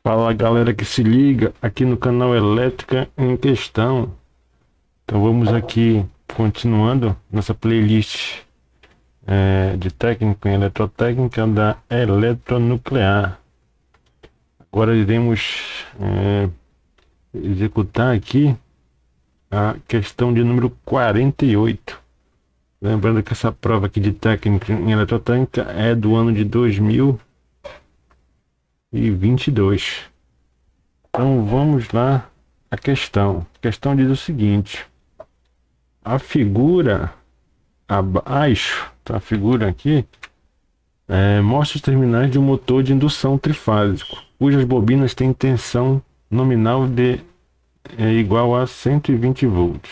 Fala galera que se liga aqui no canal Elétrica em Questão. Então vamos aqui continuando nossa playlist de técnica em eletrotécnica da eletronuclear. Agora iremos executar aqui a questão de número 48. Lembrando que essa prova aqui de técnica em eletrotécnica é do ano de 2022. Então vamos lá a questão. A questão diz o seguinte: a figura abaixo, tá? A figura aqui mostra os terminais de um motor de indução trifásico, cujas bobinas têm tensão nominal de igual a 120 volts.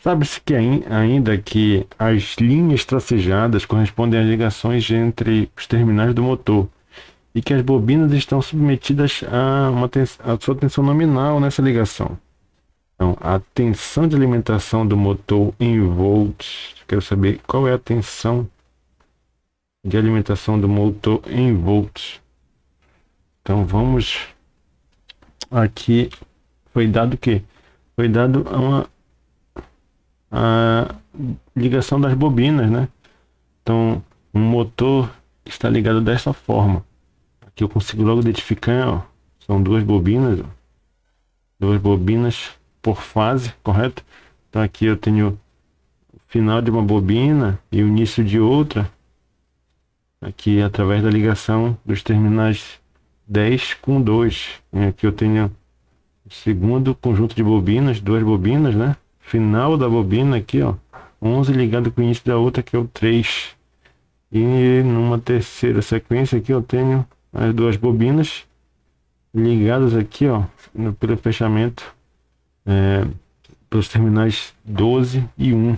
Sabe-se que ainda que as linhas tracejadas correspondem às ligações entre os terminais do motor, e que as bobinas estão submetidas a sua tensão nominal nessa ligação. Então, a tensão de alimentação do motor em volts. Quero saber qual é a tensão de alimentação do motor em volts. Então, vamos aqui. Foi dado o quê? Foi dado a ligação das bobinas, né? Então, um motor está ligado dessa forma. Aqui eu consigo logo identificar, ó, são duas bobinas por fase, correto? Então aqui eu tenho o final de uma bobina e o início de outra, aqui através da ligação dos terminais 10 com 2. E aqui eu tenho o segundo conjunto de bobinas, duas bobinas, né? Final da bobina aqui, ó, 11 ligado com o início da outra, que é o 3. E numa terceira sequência aqui eu tenho as duas bobinas ligadas aqui, ó, pelo fechamento pelos terminais 12 e 1.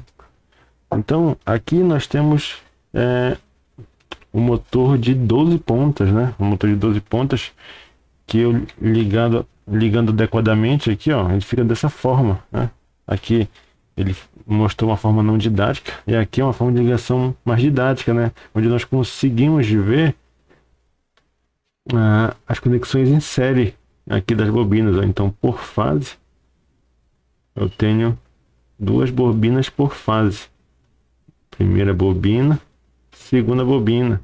Então aqui nós temos o motor de 12 pontas, né? O motor de 12 pontas que eu ligando adequadamente aqui, ó, ele fica dessa forma, né? Aqui ele mostrou uma forma não didática e aqui é uma forma de ligação mais didática, né? Onde nós conseguimos ver as conexões em série aqui das bobinas, ó. Então por fase eu tenho duas bobinas por fase, primeira bobina, segunda bobina,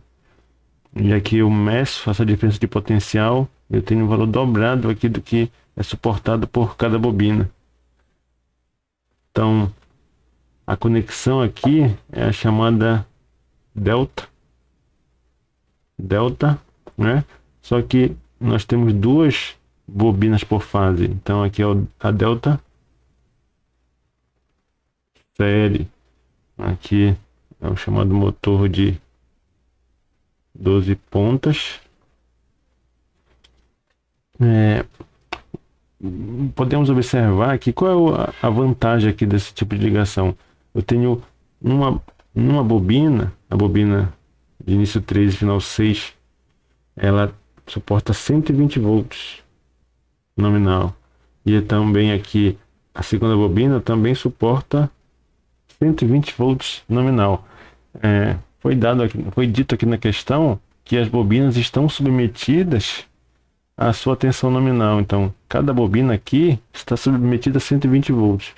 e aqui eu meço essa diferença de potencial, eu tenho um valor dobrado aqui do que é suportado por cada bobina. Então a conexão aqui é a chamada delta, né? Só que nós temos duas bobinas por fase. Então aqui é a delta série. Aqui é o chamado motor de 12 pontas. Podemos observar aqui qual é a vantagem aqui desse tipo de ligação. Eu tenho uma bobina, a bobina de início 3 e final 6, ela suporta 120 volts nominal. E também aqui a segunda bobina também suporta 120 volts nominal. Foi dito aqui na questão que as bobinas estão submetidas à sua tensão nominal. Então cada bobina aqui está submetida a 120 volts.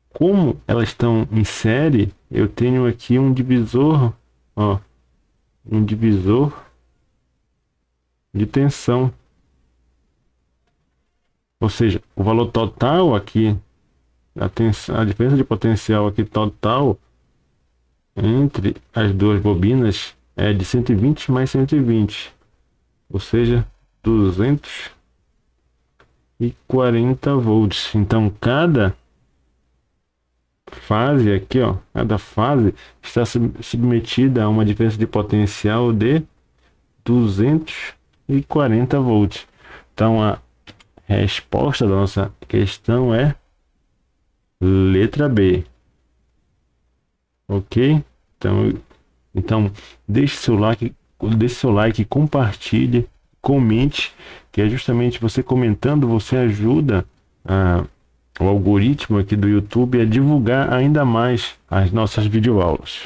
Como elas estão em série, eu tenho aqui um divisor, ó, um divisor de tensão, ou seja, o valor total aqui, a diferença de potencial aqui total entre as duas bobinas é de 120 mais 120, ou seja, 240 volts. Então cada fase aqui, ó, cada fase está submetida a uma diferença de potencial de 240 volts. Então a resposta da nossa questão é letra B. Ok? Então deixe seu like, compartilhe, comente, que é justamente você comentando, você ajuda o algoritmo aqui do YouTube a divulgar ainda mais as nossas videoaulas.